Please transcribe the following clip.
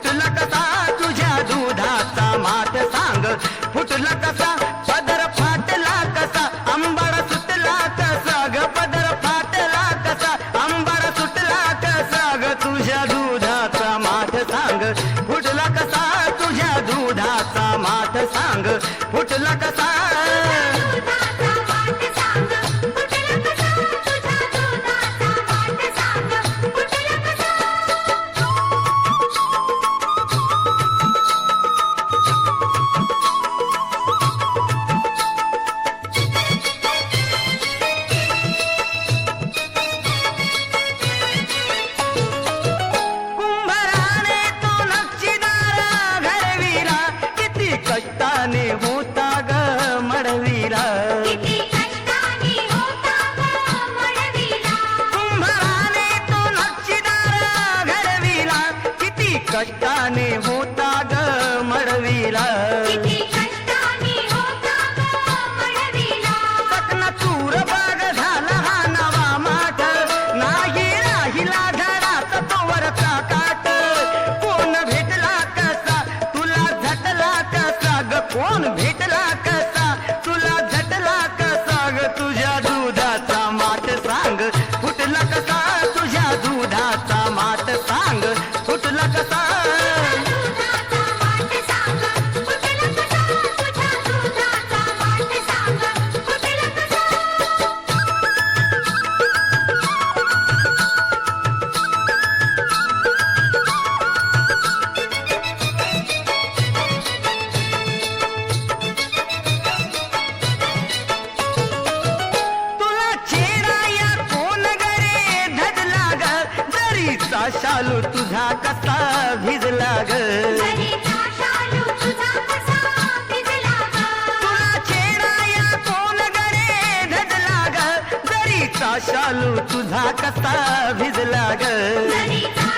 फुटला कसा तुझ्या दुधाचा माठ सांग, फुटला कसा पदर फाटला कसा, अंबार सुटला कसा ग, पदर फाटला कसा, अंबार सुटला कसा ग, तुझ्या दुधाचा माठ सांग, फुटला कसा तुझ्या दुधाचा माठ सांग, फुटला कसा कष्टाने होता ग मडवीला, किती कष्टाने होता ग मडवीला, कुंभाराने तो नक्षीदार घडविला, किती कष्टाने होता ग मडवीला, किती कष्टाने होता ग मडवीला, सकना चूर बाग झाला हा नवा माठ, नाही राहिला घराचा तो वरचा काठ, कोण भेटला कसा तुला झटला कसा ग, कोण भेटला कसा तुला झटला कसा ग, तुझ्या दुधाचा माठ सांग, फुटला कसा तुझ्या दुधाचा माठ सांग, फुटला कसा दुधाचा माठ सांग, फुटला कसा तुझ्या दुधाचा माठ सांग, फुटला कसा. तुला चेहरा कोण गरे धडला ग, जरीचा शालू तुझा कसा भिजला ग, जरीचा शालू तुझा कसा भिजला ग, तुला चेहरा कोण गरे धडला ग, जरीचा शालू तुझा कसा भिजला ग, जरीचा